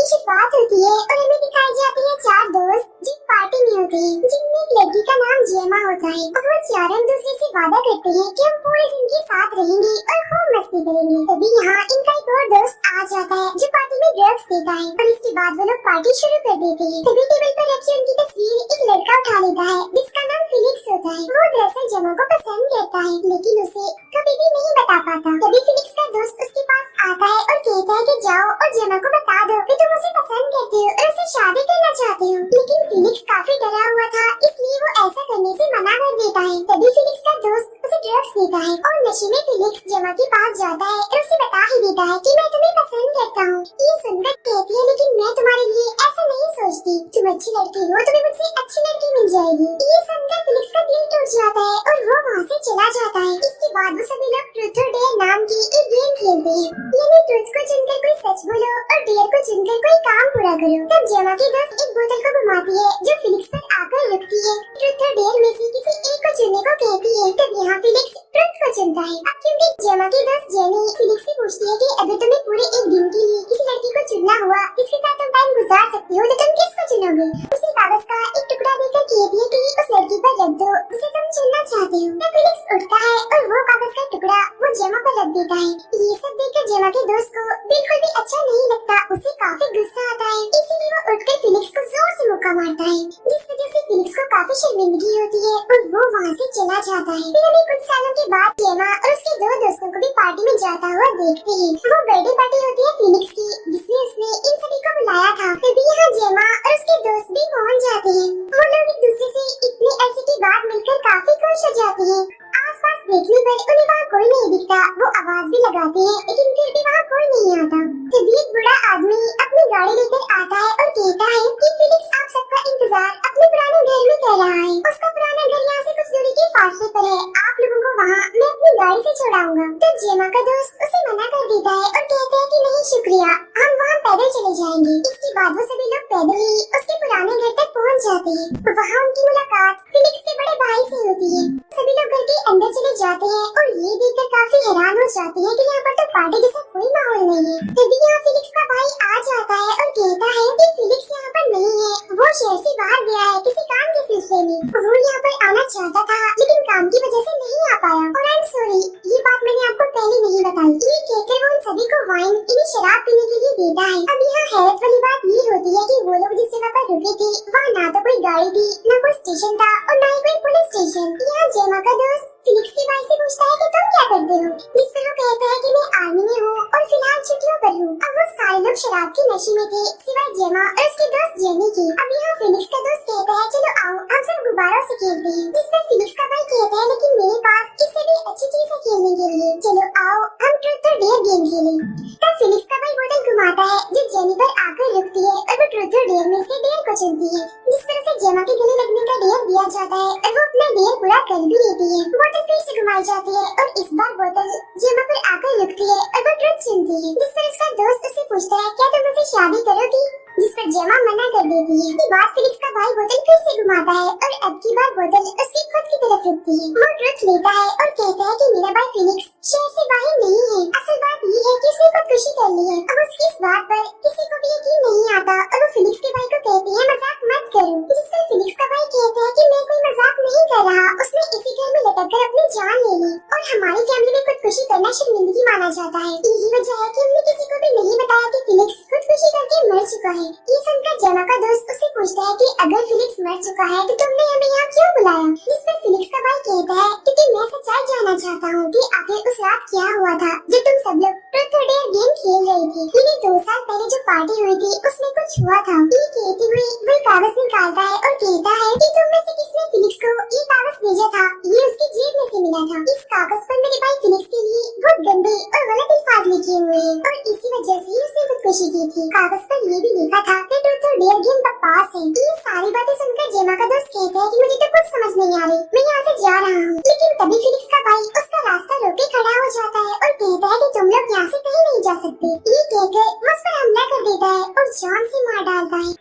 की शुरुआत होती है और हमें दिखाई जाती है चार दोस्त जिन पार्टी में होते हैं, जिनमें एक लड़की का नाम जेमा होता है और वो चारों एक दूसरे से वादा करते हैं कि हम पूरे जिंदगी साथ रहेंगे और खूब मस्ती करेंगे। तभी यहाँ इनका एक और दोस्त आ जाता है जो पार्टी में ड्रग्स देता है और इसके बाद वो लोग पार्टी शुरू कर देते हैं। तभी टेबल पर रखी उनकी तस्वीर एक लड़का उठा लेता है जिसका नाम फिलिक्स होता है। वो दरअसल जेमा को पसंद करता है लेकिन उसे कभी भी नहीं बता पाता। तभी फिलिक्स का दोस्त उसके पास आता है और कहता है कि जाओ और जेमा को बता दो कि तुम उसे पसंद करते हो और उसे शादी करना चाहते हो। लेकिन फिलिक्स काफी डरा हुआ था इसलिए वो ऐसा करने से मना कर देता है। तभी फिलिक्स का दोस्त उसे ड्रग्स देता है और नशे में फिलिक्स जेमा के पास जाता है और उसे बता ही देता है कि मैं तुम्हें पसंद करता हूँ। ये सुनकर कहती है लेकिन मैं तुम्हारे लिए ऐसा नहीं सोचती, तुम अच्छी लड़की हो, तुम्हें मुझसे अच्छी लड़की मिल जाएगी। ये सुनकर फिलिक्स का दिल टूट जाता है और वो वहाँ से चला जाता है। इसके बाद वो सभी लोग ट्रूथ और डेयर नाम की एक गेम खेलते हैं, यानी ट्रूथ को चुनकर कोई सच बोलो और डेयर को चुनकर कोई काम पूरा करो। तब जेमा की दोस्त एक बोतल को घुमाती है जो फिलिक्स पर आकर रुकती है। ट्रूथ और डेयर में से किसी एक को चुनने को कहती है। तब यहाँ फिलिक्स ट्रूथ को चुनता है। अब क्योंकि जेमा की दोस्त जेनी फिलिक्स से पूछती है कि अगर तुम्हें पूरे एक दिन के लिए किसी लड़की को चुनना हुआ जिसके साथ तुम टाइम गुजार सकती हो तो तुम किसको चुनोगे? उसे कागज का एक टुकड़ा देकर कहती है कि उस लड़की पर रख दो जिसे तुम चुनना चाहते हो। तब फिलिक्स उठता है और वो कागज का टुकड़ा वो जेमा पर रख देता है। ये सब देखकर जेमा के दोस्त को बिल्कुल भी अच्छा नहीं लगता, उसे काफी गुस्सा आता है। इसीलिए वो उठकर फिलिक्स को जोर से मुक्का मारता है जिस वजह से फिलिक्स को काफी शर्मिंदगी होती है और वो वहाँ से चला जाता है। फिर हमें कुछ सालों के बाद जेमा और उसके दो दोस्तों को भी पार्टी में जाता हुआ देखते हैं। वो बर्थडे पार्टी होती है फिलिक्स की जिसमें उसने इन सभी को बुलाया था। तभी यहाँ जेमा और उसके दोस्त भी पहुँच जाते हैं। वो लोग एक दूसरे से इतने अरसे के बाद मिलकर काफी खुश हो जाते हैं। आसपास देखने पर उन्हें वहाँ कोई नहीं दिखता। वो आवाज भी लगाते हैं लेकिन फिर भी वहाँ कोई नहीं आता। तभी एक बूढ़ा आदमी अपनी गाड़ी लेकर आता है और कहता है कि फिलिक्स आप सबका इंतजार अपने पुराने घर में कर रहा है। उसका पुराना घर यहाँ से कुछ दूरी के फासले पर है, आप लोगों को वहाँ मैं अपनी गाड़ी से छोड़ाऊंगा। तब जेमा का दोस्त उसे मना कर देता है और कहता है कि नहीं शुक्रिया, हम वहाँ पैदल चले जाएंगे। इसके बाद वो सभी लोग पैदल ही उसके पुराने घर तक पहुँच जाते हैं। वहाँ उनकी मुलाकात फिलिक्स के बड़े भाई से होती है। सभी लोग घर के अंदर चले जाते हैं और ये देखकर काफी हैरान हो जाते हैं कि यहाँ पर तो पार्टी जैसा कोई माहौल नहीं है। तभी यहाँ फिलिक्स का भाई आ जाता है और कहता है कि फिलिक्स यहाँ पर नहीं है, वो शहर से बाहर गया है किसी काम के सिलसिले में। वो यहाँ पर आना चाहता था लेकिन काम की वजह से नहीं आ पाया और आई एम सॉरी, ये बात मैंने आपको पहले नहीं बताई। ये कहकर वो उन सभी को वाइन यानी शराब पीने के लिए देता है। अब यहाँ हैरत वाली बात ये होती है कि वो लोग जिस जगह पर रुके थे वहाँ ना तो कोई गाड़ी थी, ना कोई स्टेशन था और ना ही कोई पुलिस स्टेशन। यहाँ जेमा का दोस्त फिलिक्स के भाई से पूछता है कि तुम क्या करते हो, जिस पर वो कहता है कि मैं आर्मी में हूँ और फिलहाल छुट्टियों पर हूँ। अब वो सारे लोग शराब के नशे में थे सिवाय जेमा और उसके दोस्त जेनी के। अब यहाँ फिलिक्स का दोस्त कहता है चलो आओ हम सब गुब्बारों से खेलते हैं, जिस पर फिलिक्स का भाई कहता है लेकिन मेरे पास इससे भी अच्छी चीज है खेलने के लिए, चलो आओ हम ट्रूथ और डेयर गेम खेलें। तब फिलिक्स का भाई बोतल घुमाता है जो जेनी पर आकर रुकती है और वो ट्रूथ और डेयर में से डेयर को चुनती है, जिस पर उसे जेमा के गले लगने का डेयर दिया जाता है और वो अपना डेयर पूरा कर भी लेती है। बोतल फिर से घुमाई जाती है और इस बार बोतल जेमा पर आकर रुकती है और वो ट्रूथ चुनती है, जिस पर उसका दोस्त उससे पूछता है क्या तुम मुझसे शादी करोगी, जिस पर जेमा मना कर देती है। इसके बाद फिलिक्स का भाई बोतल फिर से घुमाता है और अब की बार बोतल उसकी खुद की तरफ रुकती है। वो ट्रूथ लेता है और कहता है कि मेरा भाई फिलिक्स शहर से बाहर नहीं है, असल बात ये है कि उसने खुदकुशी कर ली है। अब उसकी इस बात पर किसी को भी यकीन नहीं आता और वो फिलिक्स के भाई को कहती है मजाक मत करो, जिस पर फिलिक्स का भाई कहता है कि मैं कोई मजाक नहीं कर रहा, उसने इसी घर में लटक कर अपनी जान ले ली और हमारी फैमिली में खुदकुशी करना शर्मिंदगी माना जाता है। यही वजह है कि हमने किसी को भी नहीं बताया कि फिलिक्स खुदकुशी करके मर चुका है। ये सुनकर जेमा का दोस्त उससे पूछता है कि अगर फिलिक्स मर चुका है तो तुमने हमें यहाँ क्यों बुलाया, जिस पर फिलिक्स का भाई कहता है क्योंकि मैं सच्चाई जानना चाहता हूँ कि आखिर उस रात क्या हुआ था जब तुम सब लोग ट्रूथ और डेयर गेम खेल रहे थे। यानी 2 साल पहले जो पार्टी हुई थी उसमें कुछ हुआ था। ये कहते हुए वो कागज निकालता है और कहता है कि तुम में से किसने फिलिक्स को ये कागज भेजा था, ये उसकी जेब में से मिला था। इस कागज पर मेरे भाई फिलिक्स के लिए बहुत गंदे और गलत अल्फाज लिखे हुए हैं और इसी वजह से उसने खुदकुशी की थी। कागज पर ये भी लिखा था कि ट्रूथ और डेयर गेम बकवास है। ये सारी बातें सुनकर जेमा का दोस्त कहता है कि मुझे तो कुछ समझ नहीं आ रही, मैं यहाँ से जा रहा हूँ। लेकिन तभी फिलिक्स का भाई उसका रास्ता रोके खड़ा हो जाता है और कहता है कि तुम लोग यहाँ से कहीं नहीं जा सकते। ये कहकर वो उस पर हमला कर देता है और जान से मार डालता है।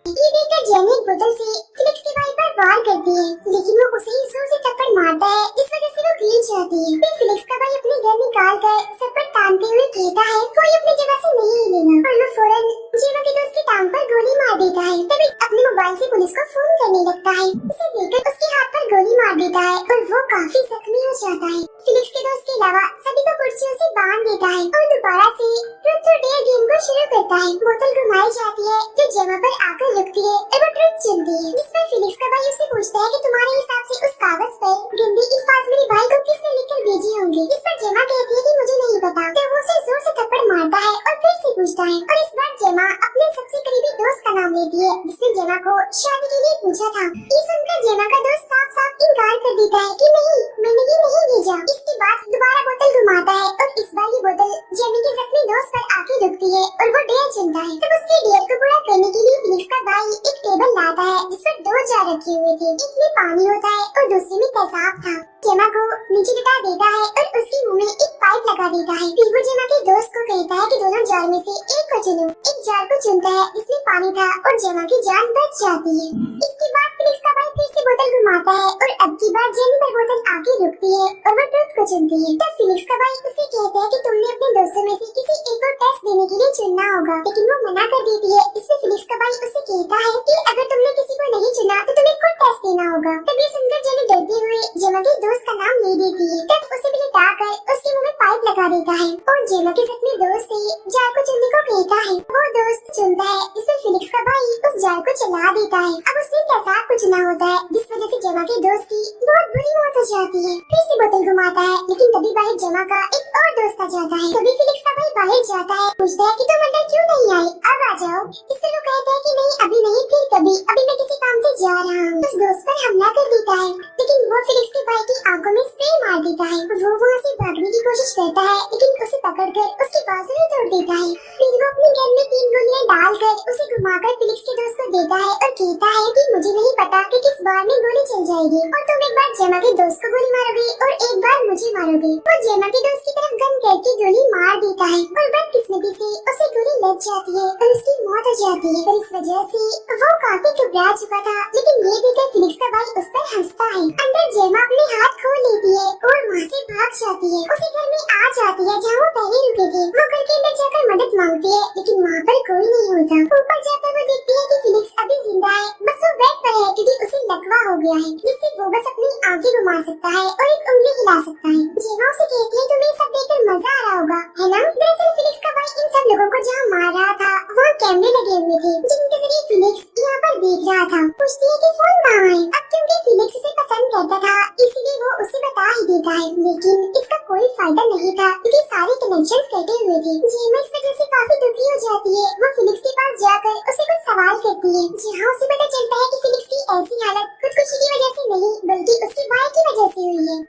ये देखकर जेनी एक बोतल से फिलिक्स के भाई पर वार करती है लेकिन वो उसे ही जोर से थप्पड़ मारता है, इस वजह से वो गिर जाती है। फिर फिलिक्स का भाई अपनी गन निकाल कर सर पर तानते हुए कहता है कोई अपनी जगह से नहीं हिलेगा और वो फौरन लगता है। उसे देखकर उसके हाथ पर गोली मार देता है और वो काफी जख्मी हो जाता है। फिलिक्स के दोस्त के अलावा सभी को कुर्सियों से बांध देता है और दोबारा से ट्रुथ और डेयर गेम को शुरू करता है। बोतल घुमाई जाती है जो जेमा पर आकर रुकती है और वो ट्रुथ चुनती है, जिस पर फिलिक्स का भाई उससे पूछता है कि तुम्हारे हिसाब से उस कागज पर गंदे अल्फाज मेरे भाई को किसने लिखकर भेजे होंगे। इस पर जेमा कहती है कि मुझे नहीं पता। तो वो उसे जोर से थप्पड़ मारता है और फिर से पूछता है और इस बार जेमा अपने सबसे करीबी दोस्त का नाम लेती है जिसने जेमा को शादी के लिए पूछा था। ये सुनकर जेमा का दोस्त साफ साफ इनकार कर देता है कि नहीं, मैंने ये नहीं भेजा। इसके बाद दोबारा बोतल घुमाता है और इस बार ये बोतल जेमी के जख्मी दोस्त पर आके रुकती है और वो डेयर चुनता है। तब उसके डेयर को पूरा करने के लिए फिलिक्स का भाई एक टेबल लाता है जिस पर 2 जार रखे हुए थे। एक में पानी होता है और दूसरे में तेजाब था। जेमा को नीचे लटा देता है और उसके मुंह में एक पाइप लगा देता है। फिर वो जेमा के दोस्त को कहता है कि दोनों जार में से एक को चुनो। एक जार को चुनता है जिसमें पानी था और जेमा की जान बच जाती है। इसके बाद फिलिक्स का भाई फिर से बोतल घुमाता है और अब की बार जेमी पर बोतल आके रुकती है और वो ट्रुथ को चुनती है। तब फिलिक्स का भाई उसे कहता है कि तुमने अपने दोस्तों में से किसी एक को टेस्ट देने के लिए चुनना होगा, लेकिन वो मना कर देती है। इसमें फिलिक्स का भाई उसे कहता है कि अगर तुमने किसी को नहीं चुना तो तुम्हें खुद टेस्ट देना होगा। तब ये सुनकर जेमी डरते हुए जेमा के दोस्त का नाम ले देती है। तब उसे भी लिटाकर उसके मुंह में पाइप लगा देता है और जेमा के जख्मी दोस्त से जार को चुनने को कहता है। वो दोस्त चुनता है जिसमें फिलिक्स का भाई उस जार को चला देता है। अब उसने तेजाब को चुना होता है जिस वजह से जेमा के दोस्त की बहुत बुरी मौत हो जाती है। फिर से बोतल घुमाता है लेकिन तभी बाहर जेमा का एक और दोस्त आ जाता है। तभी फिलिक्स का भाई बाहर जाता है, पूछता है कि तुम अंदर क्यों नहीं आए, अब आ जाओ। इससे वो कहता है कि नहीं, अभी नहीं, फिर कभी, अभी मैं किसी काम से जा रहा हूँ। उस दोस्त पर हमला कर देता है लेकिन वो फिलिक्स के भाई की आंखों में स्प्रे मार देता है। वो वहाँ से भागने की कोशिश करता है लेकिन उसे पकड़कर उसकी बाजुएं तोड़ देता है। फिर वो अपने घर में 3 गोलियां डालकर उसे घुमाकर फिलिक्स के दोस्त को देता है और कहता है कि मुझे नहीं पता कि किस बार में गोली चल जाएगी और तुम एक बार जेमा के दोस्त को गोली मारोगे और एक बार मुझे मारोगे। वो जेमा के दोस्त की तरफ गन करके गोली मार देता है और बदकिस्मती से उसे गोली लग जाती है और उसकी मौत हो जाती है। और इस वजह से वो काफी घबरा चुका था, लेकिन ये देखकर फिलिक्स का भाई उस पर हंसता है। अंदर जेमा अपने हाथ खोल लेती है और वहाँ से भाग जाती है। उसे घर में आ जाती है जहाँ वो पहले रुके थे। वो घर के अंदर जाकर मदद मांगती है लेकिन वहाँ पर कोई नहीं होता। ऊपर जाकर वो देखती है कि फिलिक्स अभी जिंदा है, बस वो बेड पर है क्योंकि उसे लकवा हो गया है जिससे वो बस अपनी आंखें घुमा सकता है और एक उंगली हिला सकता है। जेमा उसे कहती है तुम्हें सब देखकर मजा आ रहा होगा, है ना? दरअसल फिलिक्स का भाई इन सब लोगों को जहाँ मार रहा था वहाँ कैमरे लगे हुए थे जिनके जरिए फिलिक्स यहाँ पर देख रहा था। पूछती है कि फोन कहाँ है। अब क्योंकि फिलिक्स उसे पसंद करता था इसलिए वो उसे बता ही देता है, लेकिन इसका कोई फायदा नहीं था क्योंकि सारे कनेक्शंस कटे हुए थे। जेमा इस वजह से काफी दुखी हो जाती है। वो फिलिक्स के पास जाकर उसे कुछ सवाल करती है जहाँ उसे पता चलता है कि फिलिक्स की ऐसी हालत खुदकुशी की वजह से नहीं बल्कि उसके भाई की वजह से हुई है।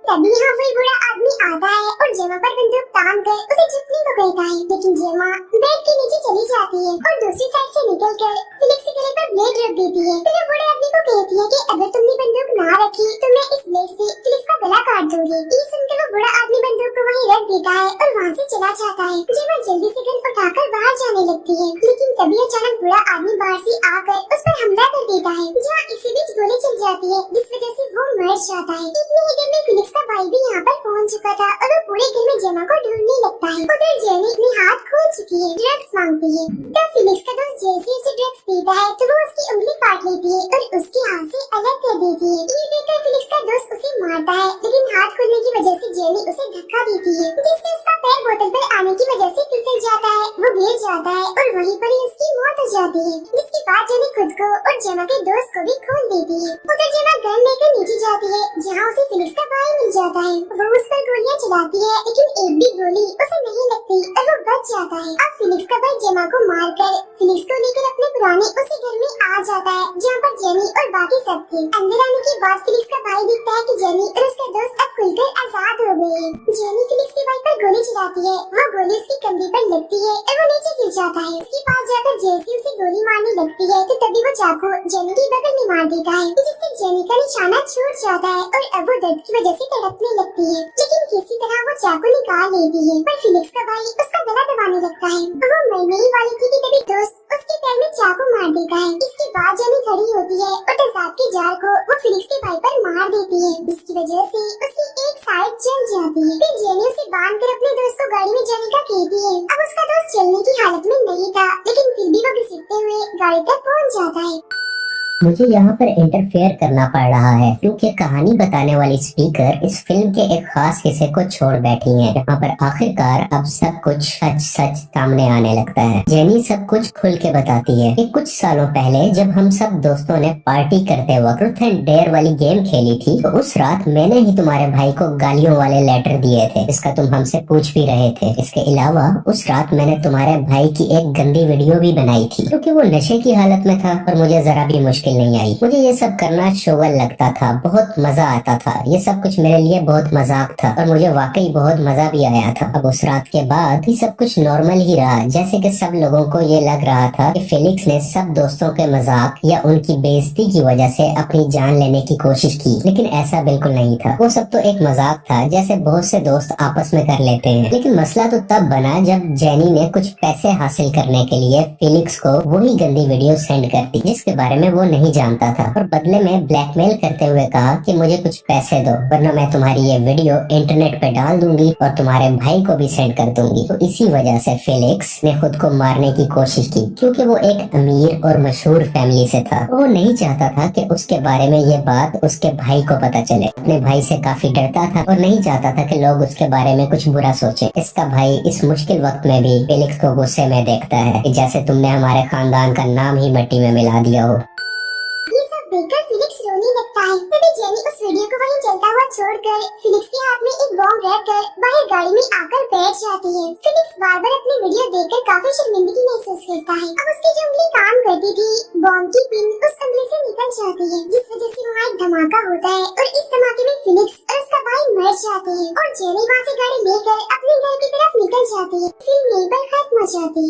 तभी यहाँ कोई बुरा आदमी आता है और जेमा पर बंदूक तान कर उसे झुकने को कहता है, लेकिन जेमा बेड के नीचे चली जाती है और दूसरी साइड से निकलकर फिलिक्स के गले पर ब्लेड रख देती है। फिर वो बुरे आदमी को कहती है कि अगर तुमने बंदूक ना रखी तो मैं इस ब्लेड से फिलिक्स का गला काट दूंगी। ये सुनकर वो बुरा आदमी बंदूक को वहीं रख देता है और वहाँ से चला जाता है। जेमा जल्दी से गन उठाकर बाहर जाने लगती है लेकिन तभी अचानक बुरा आदमी बाहर से आकर उस पर हमला कर देता है जहाँ इसी बीच गोली चल जाती है जिस वजह से वो मर जाता है। इतनी ही देर में फिलिक्स का भाई भी यहाँ पर पहुँच चुका था और वो पूरे घर में जेमा को ढूंढने लगता है। उधर जेनी अपने हाथ खोल चुकी है, ड्रग्स मांगती है। तब फिलिक्स का दोस्त जैसे उसे ड्रग्स देता है तो वो उसकी उंगली काट लेती है और उसके हाथ से अलग कर देती है। ये देखकर फिलिक्स का दोस्त उसे मारता है लेकिन हाथ खोलने की वजह से जेनी उसे धक्का देती है जिससे उसका पैर बोतल पर आने की वजह से फिसल जाता है। वो गिर जाता है और वहीं पर ही उसकी मौत हो जाती है, जिसके बाद जेनी खुद को और जेमा के दोस्त को भी खोल देती है। उधर जेमा गन लेकर नीचे जाती है जहाँ उसे फिलिक्स का भाई मिल जाता है। वो उस पर गोलियां चलाती है लेकिन एक भी गोली उसे नहीं लगती और वो बच जाता है। अब फिलिक्स का भाई जेमा को मारकर फिलिक्स को लेकर अपने पुराने उसी घर में आ जाता है जहाँ पर जेनी और बाकी सब थे। अंदर आने के बाद फिलिक्स का भाई देखता है कि जेनी और उसका दोस्त अब खुलकर आजाद हो गए हैं। जेनी फिलिक्स के भाई पर गोली चलाती है, वो गोली उसके कंधे पर लगती है और वो नीचे गिर जाता है। उसके पास जाकर जैसे उसे गोली मारने लगती है तो तभी वो चाकू जेनी के बगल में मार देता है जिससे जेनी का निशाना छूट जाता है और अब वो दर्द की वजह से तड़पने लगती है लेकिन किसी तरह वो चाकू निकाल लेती है। पर फिलिक्स का भाई उसका गला दबाने लगता है। वो मरने ही वाली थी कि तभी दोस्त उसके पैर में चाकू मार देता है। इसके बाद जेनी खड़ी होती है और तेजाब के जार को वो फिलिक्स के भाई पर मार देती है जिसकी वजह से उसकी एक साइड जल जाती है। फिर जेनी उसे बांध कर अपने दोस्त को गाड़ी में जाने का कहती है। अब उसका दोस्त चलने की हालत में नहीं था लेकिन फिर भी वो घसीटते हुए गाड़ी तक पहुँच जाता है। मुझे यहाँ पर इंटरफेयर करना पड़ रहा है क्योंकि कहानी बताने वाली स्पीकर इस फिल्म के एक खास हिस्से को छोड़ बैठी है। यहाँ पर आखिरकार अब सब कुछ सच सच सामने आने लगता है। जेनी सब कुछ खुल के बताती है कि कुछ सालों पहले जब हम सब दोस्तों ने पार्टी करते वक्त ट्रूथ एंड डेयर वाली गेम खेली थी, तो उस रात मैंने ही तुम्हारे भाई को गालियों वाले लेटर दिए थे, इसका तुम हमसे पूछ भी रहे थे। इसके अलावा उस रात मैंने तुम्हारे भाई की एक गंदी वीडियो भी बनाई थी क्योंकि वो नशे की हालत में था और मुझे जरा भी मुश्किल नहीं आई। मुझे ये सब करना शोभन लगता था, बहुत मजा आता था। ये सब कुछ मेरे लिए बहुत मजाक था और मुझे वाकई बहुत मजा भी आया था। अब उस रात के बाद ही सब कुछ नॉर्मल ही रहा, जैसे कि सब लोगों को ये लग रहा था कि फेलिक्स ने सब दोस्तों के मजाक या उनकी बेइज्जती की वजह से अपनी जान लेने की कोशिश की, लेकिन ऐसा बिल्कुल नहीं था। वो सब तो एक मजाक था जैसे बहुत से दोस्त आपस में कर लेते हैं। लेकिन मसला तो तब बना जब जेनी ने कुछ पैसे हासिल करने के लिए फेलिक्स को वही गंदी वीडियो सेंड कर दी जिसके बारे में वो नहीं जानता था, और बदले में ब्लैकमेल करते हुए कहा कि मुझे कुछ पैसे दो वरना मैं तुम्हारी ये वीडियो इंटरनेट पे डाल दूंगी और तुम्हारे भाई को भी सेंड कर दूंगी। तो इसी वजह से फेलिक्स ने खुद को मारने की कोशिश की क्योंकि वो एक अमीर और मशहूर फैमिली से था। वो नहीं चाहता था कि उसके बारे में ये बात उसके भाई को पता चले। अपने भाई से काफी डरता था और नहीं चाहता था कि लोग उसके बारे में कुछ बुरा सोचें। इसका भाई इस मुश्किल वक्त में भी फेलिक्स को गुस्से में देखता है कि जैसे तुमने हमारे खानदान का नाम ही मिट्टी में मिला दिया हो। ये सब देखकर फिलिक्स रोने लगता है। तभी जेनी उस वीडियो को वहीं जलता हुआ छोड़कर फिलिक्स के हाथ में एक बॉम्ब रखकर बाहर गाड़ी में आकर बैठ जाती है। फिलिक्स बार बार अपनी वीडियो देखकर काफी शर्मिंदगी महसूस करता है। अब उसकी जो उंगली काम करती थी, बॉम्ब की पिन उस उंगली से निकल जाती है, जिस वजह से वहाँ एक धमाका होता है और इस धमाके में फिलिक्स और उसका भाई मर जाते हैं और जेनी वहाँ से गाड़ी लेकर अपने घर की तरफ निकल जाती है। फिल्म यहीं पर खत्म हो जाती है।